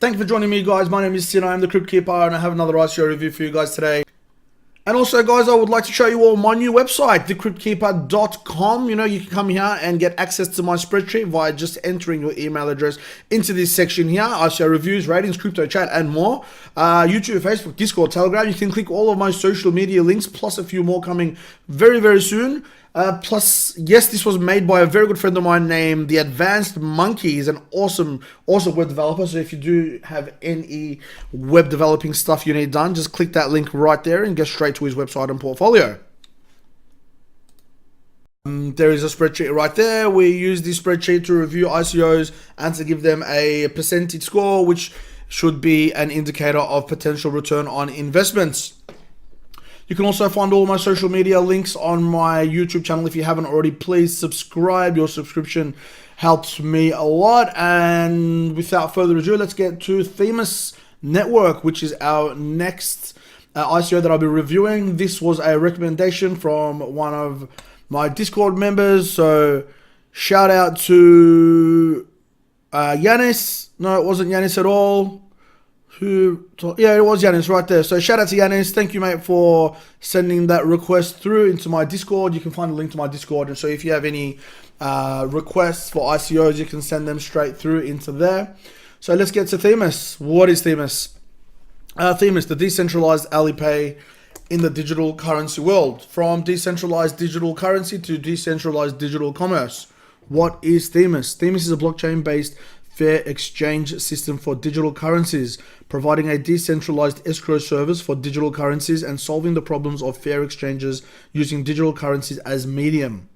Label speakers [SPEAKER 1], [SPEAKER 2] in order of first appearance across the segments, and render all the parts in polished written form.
[SPEAKER 1] Thank you for joining me, guys. My name is Sid. I am the Crypt Keeper, and I have another ICO review for you guys today. And also, guys, I would like to show you all my new website, thekriptkeeper.com. You know, you can come here and get access to my spreadsheet via just entering your email address into this section here. ICO reviews, ratings, crypto chat, and more. YouTube, Facebook, Discord, Telegram. You can click all of my social media links, plus a few more coming very, very soon. Plus, yes, this was made by a very good friend of mine named The Advanced Monkey. He's an awesome web developer. So if you do have any web developing stuff you need done, just click that link right there and get straight to his website and portfolio. There is a spreadsheet right there. We use this spreadsheet to review ICOs and to give them a percentage score, which should be an indicator of potential return on investments. You can also find all my social media links on my YouTube channel. If you haven't already, please subscribe. Your subscription helps me a lot. And without further ado, let's get to Themis Network, which is our next ICO that I'll be reviewing. This was a recommendation from one of my Discord members. So shout out to Yanis. No, it wasn't Yanis at all. Yeah, it was Yanis right there. So shout out to Yanis. Thank you, mate, for sending that request through into my Discord. You can find a link to my Discord. And so if you have any requests for ICOs, you can send them straight through into there. So let's get to Themis. What is Themis? Themis, the decentralized Alipay in the digital currency world. From decentralized digital currency to decentralized digital commerce. What is Themis? Themis is a blockchain-based fair exchange system for digital currencies, providing a decentralized escrow service for digital currencies and solving the problems of fair exchanges using digital currencies as medium.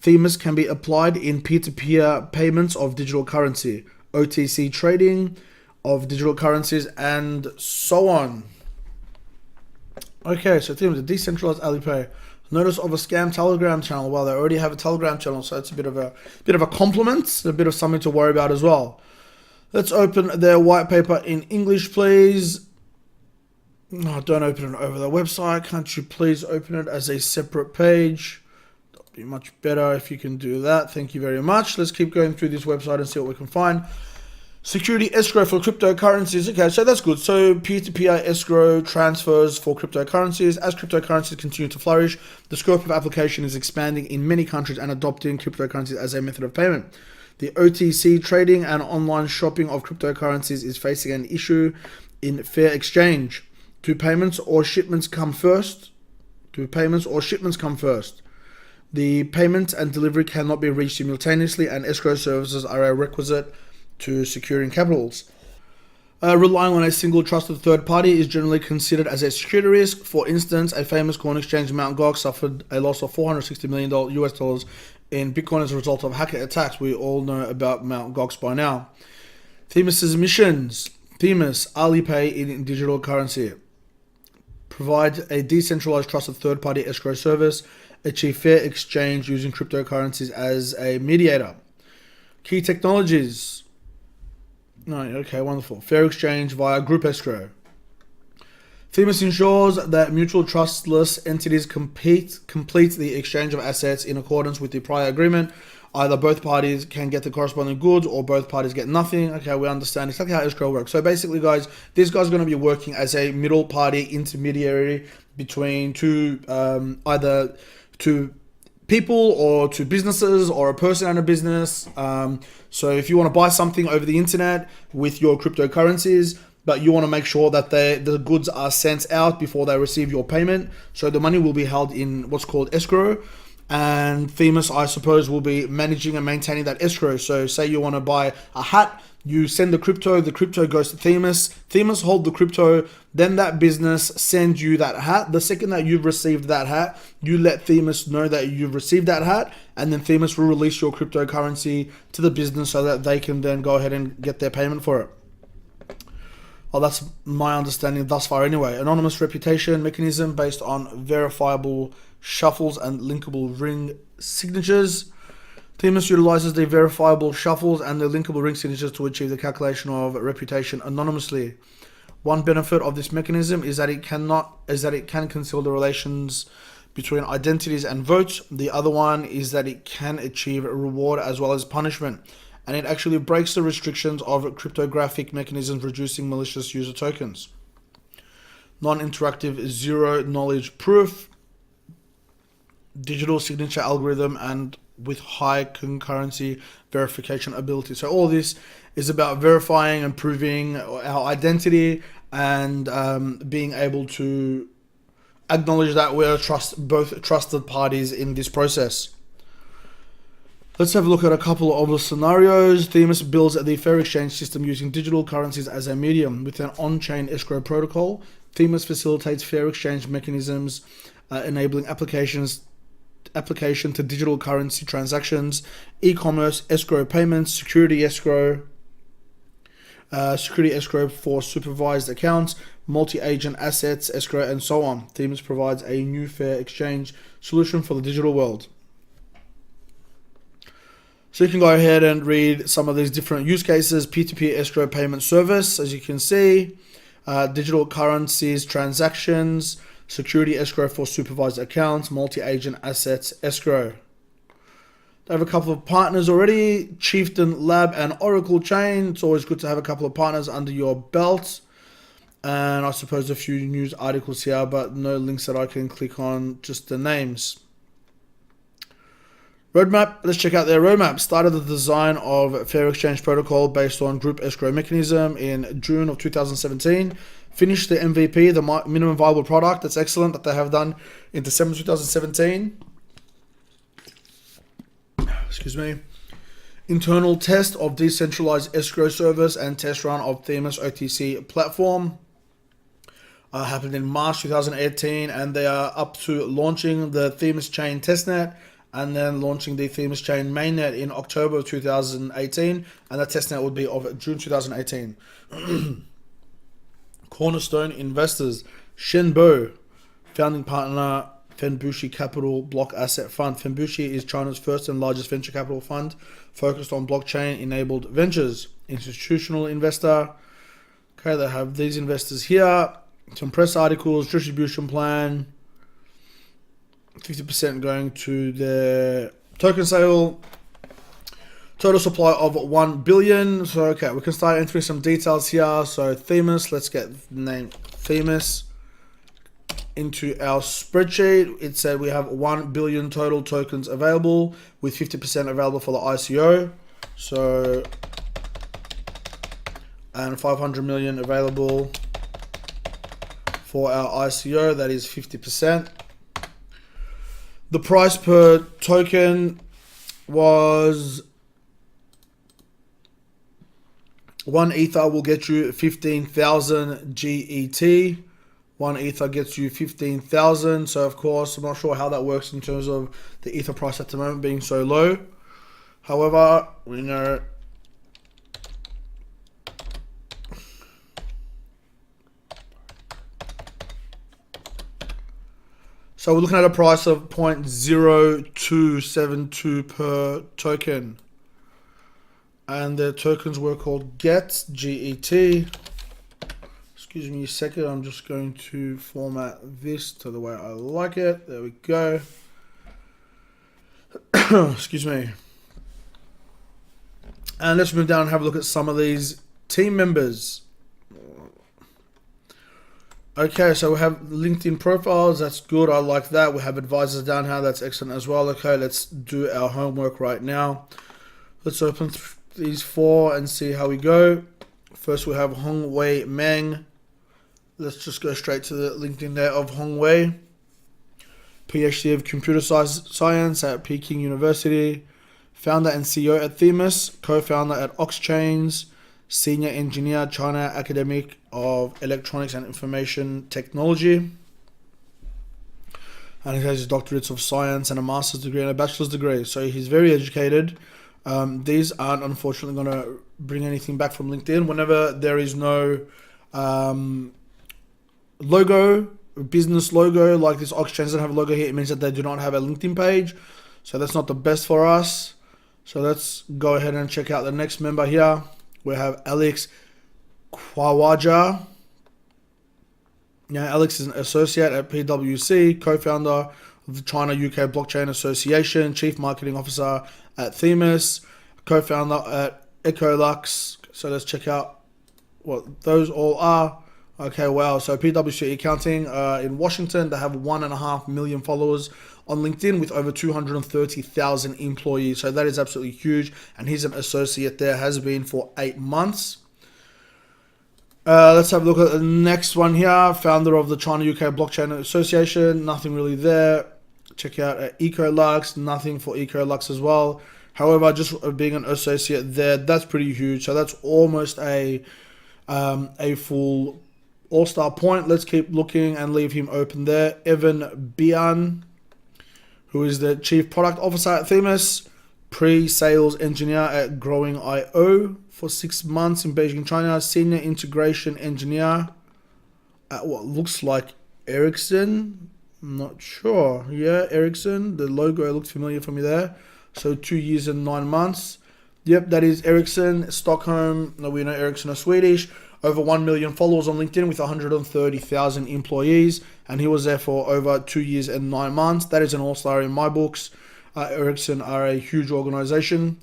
[SPEAKER 1] Themis can be applied in peer-to-peer payments of digital currency, OTC trading of digital currencies, and so on. Okay, so Themis, a decentralized Alipay. Notice of a scam Telegram channel. Well, they already have a Telegram channel, so it's a bit of a compliment, a bit of something to worry about as well. Let's open their white paper in English, please. No, don't open it over the website. Can't you please open it as a separate page? That'll be much better if you can do that. Thank you very much. Let's keep going through this website and see what we can find. Security escrow for cryptocurrencies. Okay, so that's good. So peer-to-peer escrow transfers for cryptocurrencies. As cryptocurrencies continue to flourish, the scope of application is expanding in many countries and adopting cryptocurrencies as a method of payment. The OTC trading and online shopping of cryptocurrencies is facing an issue in fair exchange. Do payments or shipments come first? The payment and delivery cannot be reached simultaneously, and escrow services are a requisite to securing capitals. Relying on a single trusted third party is generally considered as a security risk. For instance, a famous coin exchange, Mt. Gox, suffered a loss of $460 million US dollars in Bitcoin as a result of hacker attacks. We all know about Mt. Gox by now. Themis' missions. Themis, Alipay in digital currency. Provide a decentralized trusted third party escrow service. Achieve fair exchange using cryptocurrencies as a mediator. Key technologies. No, okay, wonderful. Fair exchange via group escrow. Themis ensures that mutual trustless entities complete the exchange of assets in accordance with the prior agreement. Either both parties can get the corresponding goods or both parties get nothing. Okay, we understand exactly how escrow works. So basically, guys, this guy's going to be working as a middle party intermediary between either two people or to businesses or a person and a business. So if you want to buy something over the internet with your cryptocurrencies, but you want to make sure that the goods are sent out before they receive your payment, so the money will be held in what's called escrow, and Themis, I suppose, will be managing and maintaining that escrow. So say you want to buy a hat, you send the crypto goes to Themis hold the crypto, then that business sends you that hat. The second that you've received that hat, you let Themis know that you've received that hat, and then Themis will release your cryptocurrency to the business so that they can then go ahead and get their payment for it. Well, that's my understanding thus far anyway. Anonymous reputation mechanism based on verifiable shuffles and linkable ring signatures. Themis utilizes the verifiable shuffles and the linkable ring signatures to achieve the calculation of reputation anonymously. One benefit of this mechanism is that it can conceal the relations between identities and votes. The other one is that it can achieve reward as well as punishment and it actually breaks the restrictions of cryptographic mechanisms, reducing malicious user tokens. Non-interactive zero-knowledge proof, digital signature algorithm, and with high concurrency verification ability. So all this is about verifying and proving our identity and being able to acknowledge that we're both trusted parties in this process. Let's have a look at a couple of the scenarios. Themis builds the fair exchange system using digital currencies as a medium. With an on-chain escrow protocol, Themis facilitates fair exchange mechanisms, enabling application to digital currency transactions, e-commerce, escrow payments, security escrow for supervised accounts, multi-agent assets, escrow, and so on. Themis provides a new fair exchange solution for the digital world. So you can go ahead and read some of these different use cases. Peer-to-peer escrow payment service, as you can see, digital currencies transactions, security escrow for supervised accounts, multi-agent assets escrow. They have a couple of partners already, Chieftain Lab and Oracle Chain. It's always good to have a couple of partners under your belt. And I suppose a few news articles here, but no links that I can click on, just the names. Roadmap, let's check out their roadmap. Started the design of Fair Exchange Protocol based on Group Escrow Mechanism in June of 2017. Finished the MVP, the minimum viable product. That's excellent that they have done in December 2017. Excuse me. Internal test of decentralized escrow service and test run of Themis OTC platform. Happened in March 2018, and they are up to launching the Themis chain testnet and then launching the Themis chain mainnet in October of 2018, and that testnet would be of June 2018. Cornerstone investors, Shenbo, founding partner, Fenbushi Capital Block Asset Fund. Fenbushi is China's first and largest venture capital fund focused on blockchain-enabled ventures. Institutional investor. Okay, they have these investors here. Some press articles, distribution plan. 50% going to the token sale. Total supply of 1 billion. So, okay, we can start entering some details here. So, Themis, let's get the name Themis into our spreadsheet. It said we have 1 billion total tokens available, with 50% available for the ICO. So, and 500 million available for our ICO. That is 50%. The price per token was 1 Ether will get you 15,000 GET. 1 Ether gets you 15,000. So of course, I'm not sure how that works in terms of the Ether price at the moment being so low. However, we know so we're looking at a price of 0.0272 per token. And the tokens were called GET, G-E-T. Excuse me a second, I'm just going to format this to the way I like it. There we go. Excuse me. And let's move down and have a look at some of these team members. Okay, so we have LinkedIn profiles. That's good. I like that. We have advisors down here. That's excellent as well. Okay, let's do our homework right now. Let's open these four and see how we go. First, we have Hongwei Meng. Let's just go straight to the LinkedIn there of Hongwei. PhD of Computer Science at Peking University. Founder and CEO at Themis. Co-founder at Oxchains. Senior Engineer, China Academic of Electronics and Information Technology. And he has his doctorates of science and a master's degree and a bachelor's degree. So he's very educated. These aren't unfortunately going to bring anything back from LinkedIn. Whenever there is no logo, business logo, like this Oxchains doesn't have a logo here, it means that they do not have a LinkedIn page. So that's not the best for us. So let's go ahead and check out the next member here. We have Alex Kwawaja. Now, Alex is an associate at PwC, co-founder of the China-UK Blockchain Association, chief marketing officer at Themis, co-founder at Ecolux. So let's check out what those all are. Okay, wow. So PwC Accounting in Washington, they have 1.5 million followers on LinkedIn with over 230,000 employees. So that is absolutely huge. And he's an associate there, has been for 8 months. Let's have a look at the next one here. Founder of the China UK Blockchain Association. Nothing really there. Check out Ecolux. Nothing for Ecolux as well. However, just being an associate there, that's pretty huge. So that's almost a full all-star point. Let's keep looking and leave him open there. Evan Bian, who is the Chief Product Officer at Themis, pre-sales engineer at Growing.io for 6 months in Beijing, China, senior integration engineer at what looks like Ericsson. I'm not sure. Yeah, Ericsson. The logo looks familiar for me there. So 2 years and 9 months. Yep, that is Ericsson, Stockholm. No, we know Ericsson are Swedish. Over 1 million followers on LinkedIn with 130,000 employees. And he was there for over 2 years and 9 months. That is an all-star in my books. Ericsson are a huge organization.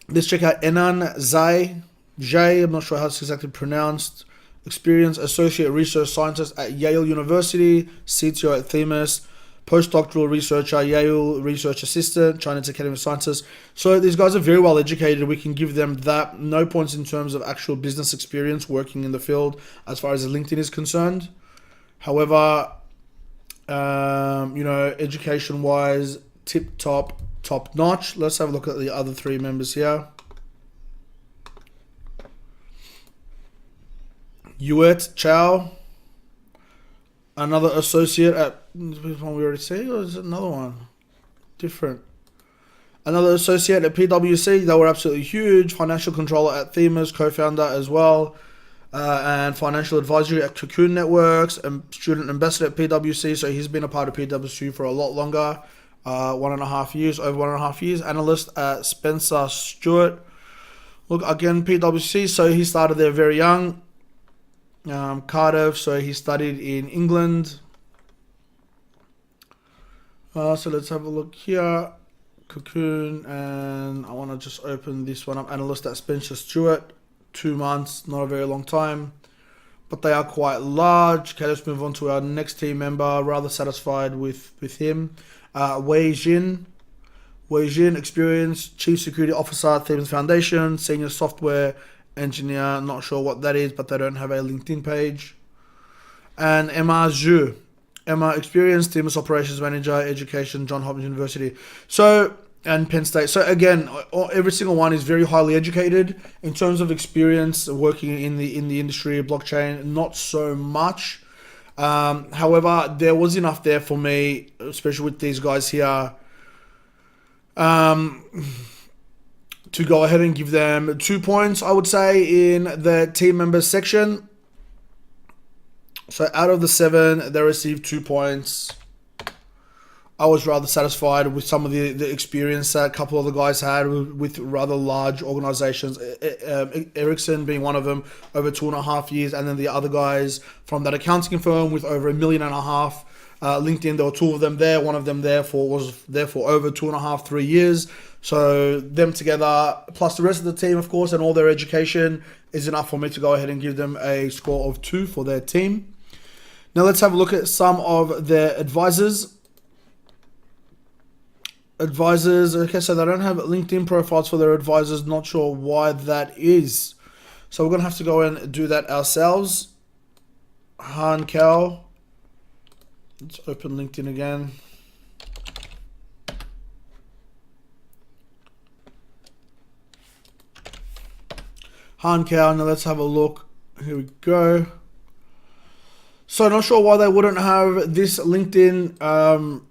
[SPEAKER 1] Let's check out Enan Zai. I'm not sure how it's exactly pronounced. Experienced associate research scientist at Yale University, CTO at Themis, postdoctoral researcher, Yale research assistant, Chinese Academy of Sciences. So these guys are very well educated. We can give them that. No points in terms of actual business experience working in the field as far as LinkedIn is concerned. However, education-wise, top notch. Let's have a look at the other 3 members here. Yuet Chow, another associate at, one we already see, or is it another one? Different. Another associate at PwC, they were absolutely huge. Financial controller at Themis, co-founder as well. And financial advisory at Cocoon Networks, and student ambassador at PwC. So he's been a part of PwC for a lot longer. 1.5 years, over 1.5 years. Analyst at Spencer Stewart. Look, again, PwC, so he started there very young. Cardiff, so he studied in England. So let's have a look here. Cocoon, and I want to just open this one up. Analyst at Spencer Stewart, 2 months, not a very long time, but they are quite large. Okay, let's move on to our next team member. Rather satisfied with him. Wei Jin, experienced Chief Security Officer at Themis Foundation, Senior Software Engineer, not sure what that is, but they don't have a LinkedIn page. And Emma Zhu, experienced Themis Operations Manager, Education, Johns Hopkins University. So, and Penn State. So again, every single one is very highly educated. In terms of experience working in the industry of blockchain, not so much. However, there was enough there for me, especially with these guys here, to go ahead and give them 2 points, I would say, in the team members section. So out of the 7, they received 2 points. I was rather satisfied with some of the experience that a couple of the guys had with rather large organizations. Ericsson being one of them, over 2.5 years, and then the other guys from that accounting firm with over 1.5 million. LinkedIn, there were 2 of them there. One of them was there for over 2.5, 3 years. So them together, plus the rest of the team, of course, and all their education is enough for me to go ahead and give them a score of 2 for their team. Now let's have a look at some of their advisors. Okay, so they don't have LinkedIn profiles for their advisors. Not sure why that is. So we're going to have to go and do that ourselves. Han Kao. Let's open LinkedIn again. Han Kao, now let's have a look. Here we go. So not sure why they wouldn't have this LinkedIn,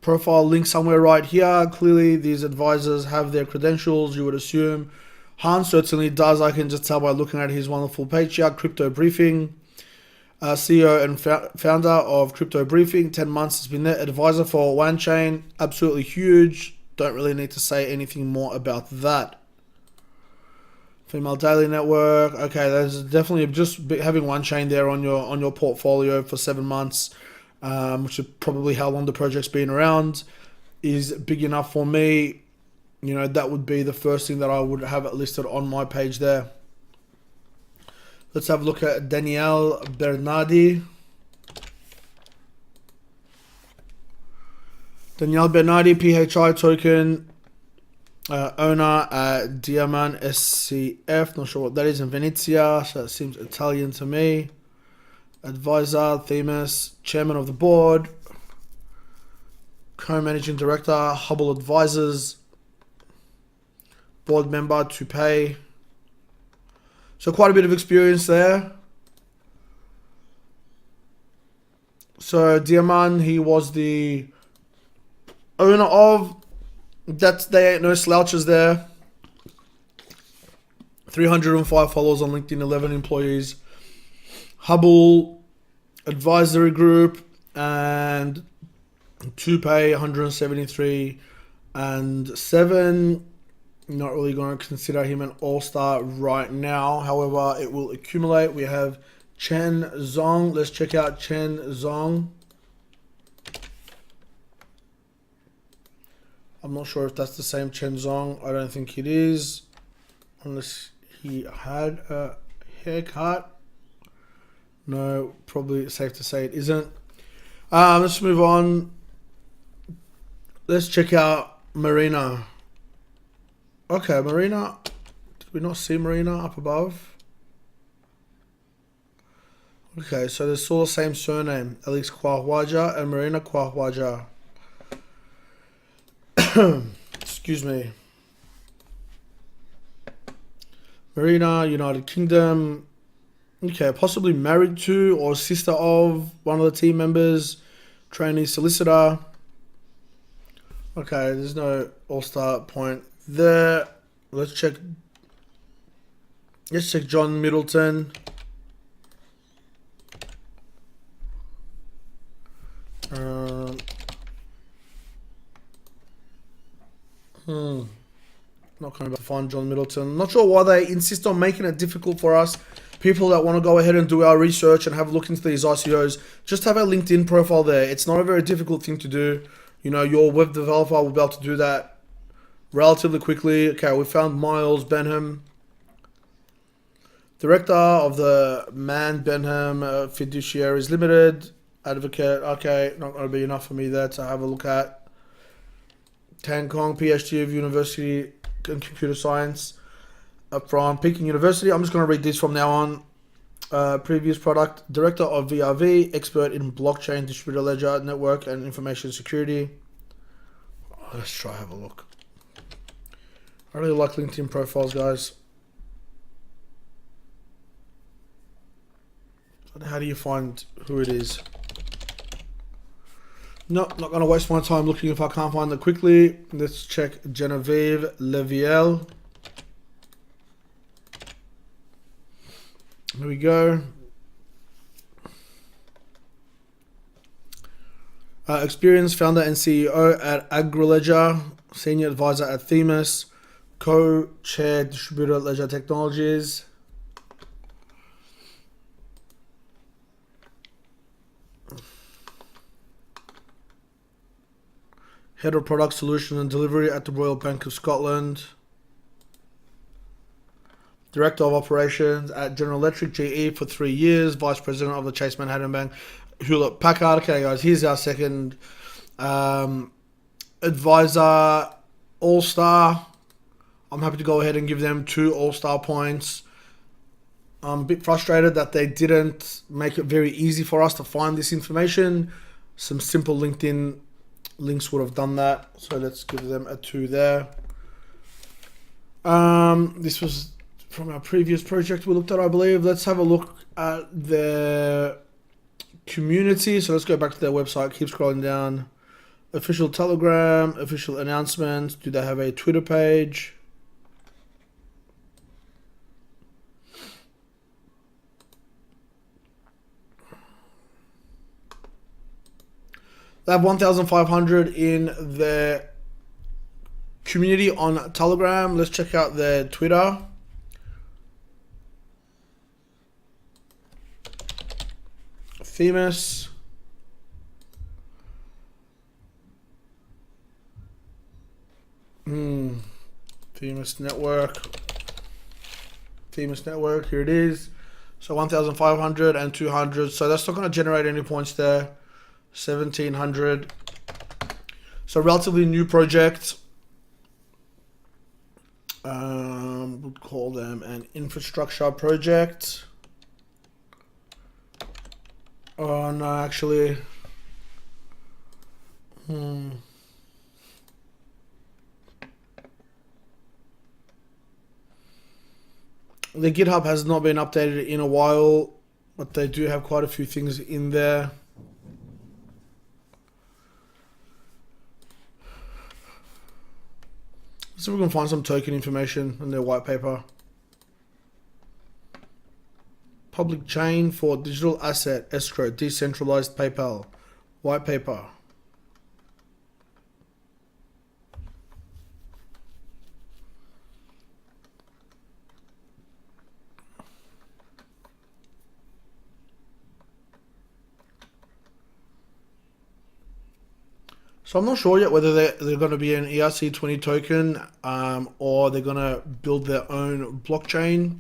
[SPEAKER 1] profile link somewhere right here. Clearly, these advisors have their credentials, you would assume. Han certainly does. I can just tell by looking at his wonderful page here. Crypto Briefing, CEO and founder of Crypto Briefing. 10 months has been there. Advisor for OneChain. Absolutely huge. Don't really need to say anything more about that. Female Daily Network. Okay, there's definitely just having OneChain there on your portfolio for 7 months. Which is probably how long the project's been around, is big enough for me. you know, that would be the first thing that I would have it listed on my page there. Let's have a look at Danielle Bernardi. Danielle Bernardi, PHI token owner at Diamant SCF. Not sure what that is in Venezia, so it seems Italian to me. Advisor, Themis, chairman of the board, co-managing director, Hubble Advisors, board member to pay. So quite a bit of experience there. So Diamant, he was the owner of, they ain't no slouches there. 305 followers on LinkedIn, 11 employees. Hubble Advisory Group and to pay 173 and 7. Not really going to consider him an all-star right now. However, it will accumulate. We have Chen Zong. Let's check out Chen Zong. I'm not sure if that's the same Chen Zong. I don't think it is. Unless he had a haircut. No, probably safe to say it isn't. Let's move on. Let's check out Marina. Okay, Marina. Did we not see Marina up above? Okay, so they're still the same surname. Alex Kwahuaja and Marina Kwahuaja. Excuse me. Marina, United Kingdom. Okay, possibly married to or sister of one of the team members. Trainee solicitor. Okay, there's no all-star point there. Let's check John Middleton. Not going to find John Middleton. Not sure why they insist on making it difficult for us, people that want to go ahead and do our research and have a look into these ICOs. Just have a LinkedIn profile there. It's not a very difficult thing to do. You know, your web developer will be able to do that relatively quickly. Okay, we found Miles Benham, director of the Man Benham Fiduciaries Limited, advocate. Okay, not going to be enough for me there to have a look at. Tan Kong, PhD of University in Computer Science from Peking University. I'm just going to read this from now on. Previous product, director of VRV, expert in blockchain, distributed ledger, network, and information security. Let's try have a look. I really like LinkedIn profiles, guys. How do you find who it is? No, not going to waste my time looking if I can't find it quickly. Let's check Genevieve Leviel. Here we go. Experienced founder and CEO at AgriLedger, senior advisor at Themis, co-chair distributor Ledger Technologies. Head of Product Solution and Delivery at the Royal Bank of Scotland. Director of Operations at General Electric GE for 3 years. Vice President of the Chase Manhattan Bank, Hewlett Packard. Okay, guys, here's our second advisor, All-Star. I'm happy to go ahead and give them 2 All-Star points. I'm a bit frustrated that they didn't make it very easy for us to find this information. Some simple LinkedIn links would have done that. So let's give them a 2 there. This was from our previous project we looked at, I believe. Let's have a look at their community. So let's go back to their website. Keep scrolling down. Official Telegram, official announcements. Do they have a Twitter page? They have 1,500 in their community on Telegram. Let's check out their Twitter. Themis. Themis network, here it is. So 1,500 and 200. So that's not going to generate any points there. 1,700. So relatively new project. We'll call them an infrastructure project. Oh no, actually. The GitHub has not been updated in a while, but they do have quite a few things in there. So we can find some token information in their white paper. Public chain for digital asset escrow, decentralized PayPal, white paper. So I'm not sure yet whether they're going to be an ERC20 token or they're going to build their own blockchain.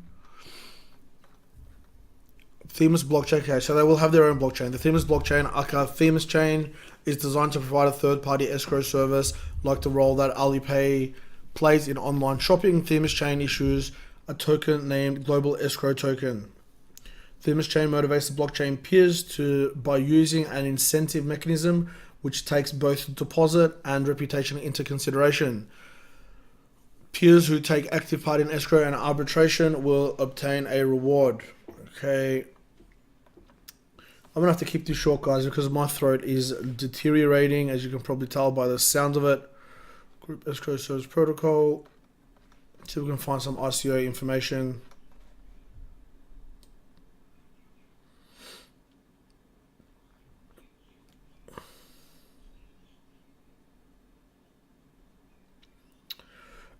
[SPEAKER 1] Themis blockchain, okay, so they will have their own blockchain. The Themis blockchain, aka Themis chain, is designed to provide a third-party escrow service like the role that Alipay plays in online shopping. Themis chain issues a token named Global Escrow Token. Themis chain motivates the blockchain peers by using an incentive mechanism which takes both deposit and reputation into consideration. Peers who take active part in escrow and arbitration will obtain a reward. Okay. I'm going to have to keep this short, guys, because my throat is deteriorating, as you can probably tell by the sound of it. Group escrow service protocol. See if we can find some ICO information.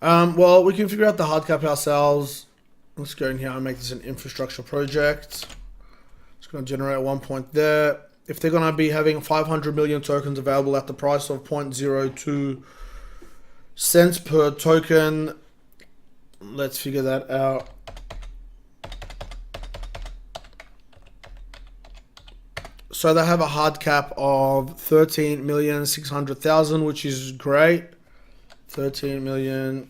[SPEAKER 1] Well, we can figure out the hard cap ourselves. Let's go in here and make this an infrastructure project. It's going to generate 1 point there. If they're going to be having 500 million tokens available at the price of 0.02 cents per token, let's figure that out. So they have a hard cap of 13,600,000, which is great. 13 million.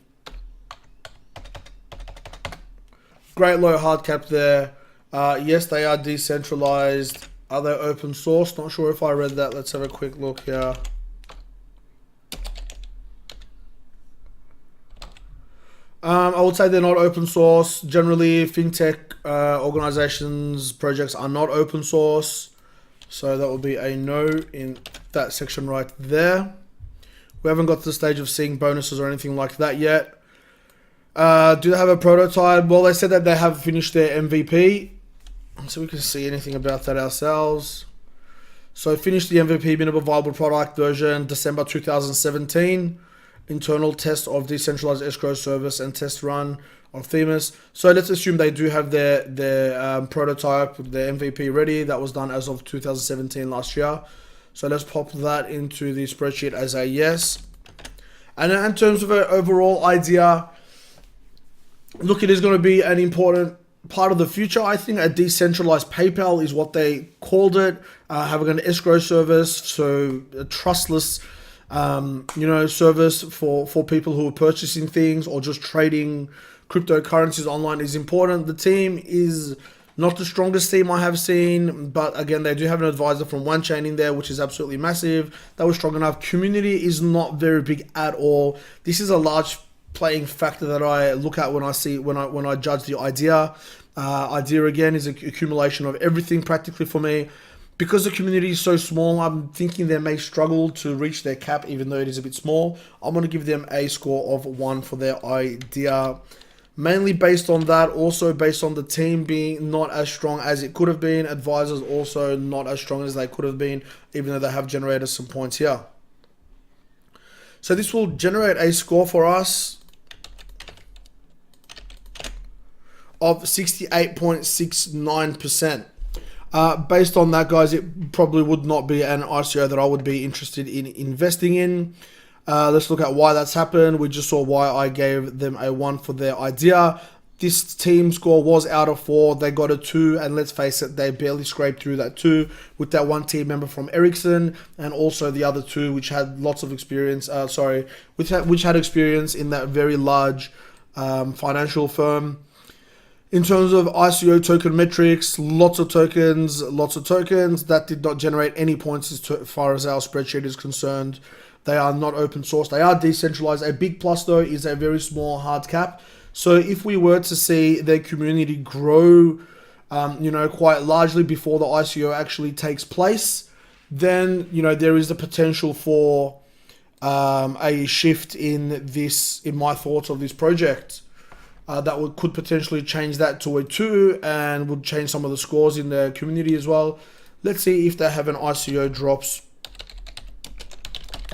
[SPEAKER 1] Great low hard cap there. Yes, they are decentralized. Are they open source? Not sure if I read that. Let's have a quick look here. I would say they're not open source. Generally, fintech organizations, projects are not open source. So that will be a no in that section right there. We haven't got to the stage of seeing bonuses or anything like that yet. Do they have a prototype? Well, they said that they have finished their MVP. So we can see anything about that ourselves. So finished the MVP minimum viable product version December 2017. Internal test of decentralized escrow service and test run of Themis. So let's assume they do have their prototype, their MVP ready. That was done as of 2017 last year. So let's pop that into the spreadsheet as a yes. And in terms of an overall idea, look, it is going to be an important part of the future. I think a decentralized PayPal is what they called it. Having an escrow service, so a trustless, service for people who are purchasing things or just trading cryptocurrencies online is important. The team is not the strongest team I have seen, but again, they do have an advisor from OneChain in there, which is absolutely massive. That was strong enough. Community is not very big at all. This is a large playing factor that I look at when I judge the idea. Idea again is an accumulation of everything practically for me. Because the community is so small, I'm thinking they may struggle to reach their cap, even though it is a bit small. I'm going to give them a score of 1 for their idea. Mainly based on that, also based on the team being not as strong as it could have been. Advisors also not as strong as they could have been, even though they have generated some points here. So this will generate a score for us of 68.69%. Based on that, guys, it probably would not be an ICO that I would be interested in investing in. Let's look at why that's happened. We just saw why I gave them a 1 for their idea. This team score was out of 4. They got a 2, and let's face it, they barely scraped through that 2 with that one team member from Ericsson, and also the other 2 which had lots of experience. Which had experience in that very large financial firm. In terms of ICO token metrics, lots of tokens. That did not generate any points as far as our spreadsheet is concerned. They are not open source. They are decentralized. A big plus though is a very small hard cap. So if we were to see their community grow, quite largely before the ICO actually takes place, then, there is the potential for a shift in my thoughts of this project. That could potentially change that to a 2 and would change some of the scores in the community as well. Let's see if they have an ICO drops,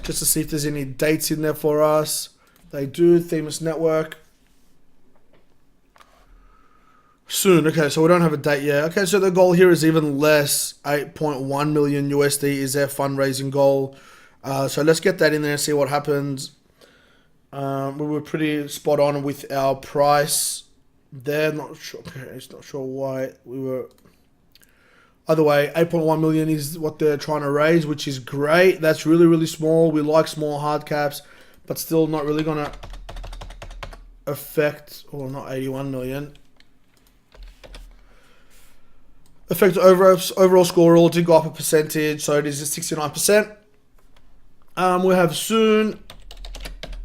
[SPEAKER 1] just to see if there's any dates in there for us. They do. Themis network. Soon. Okay, so we don't have a date yet. Okay, so the goal here is even less. 8.1 million USD is their fundraising goal. So let's get that in there and see what happens. We were pretty spot on with our price there. Not sure. Okay, it's not sure why we were. Either way, 8.1 million is what they're trying to raise, which is great. That's really, really small. We like small hard caps, but still not really going to affect, or not 81 million. Affect overall score roll did go up a percentage, so it is at 69%. We have soon.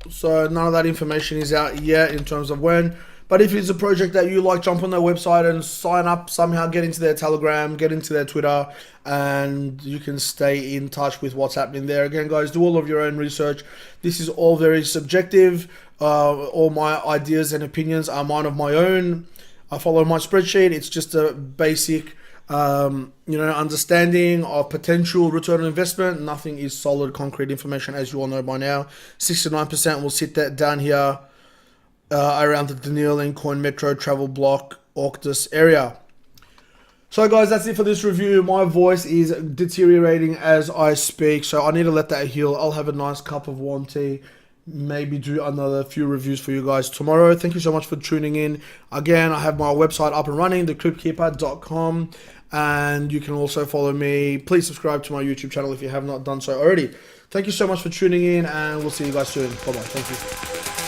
[SPEAKER 1] So none of that information is out yet in terms of when. But if it's a project that you like, jump on their website and sign up somehow, get into their Telegram, get into their Twitter, and you can stay in touch with what's happening there. Again, guys, do all of your own research. This is all very subjective. All my ideas and opinions are mine of my own. I follow my spreadsheet. It's just a basic understanding of potential return on investment. Nothing is solid, concrete information, as you all know by now. 69% will sit that down here around the Daniel and Coin Metro Travel Block Orctus area. So guys, that's it for this review. My voice is deteriorating as I speak, so I need to let that heal. I'll have a nice cup of warm tea, maybe do another few reviews for you guys tomorrow. Thank you so much for tuning in. Again, I have my website up and running, thekriptkeeper.com, and you can also follow me. Please subscribe to my YouTube channel if you have not done so already. Thank you so much for tuning in, and we'll see you guys soon. Bye bye. Thank you.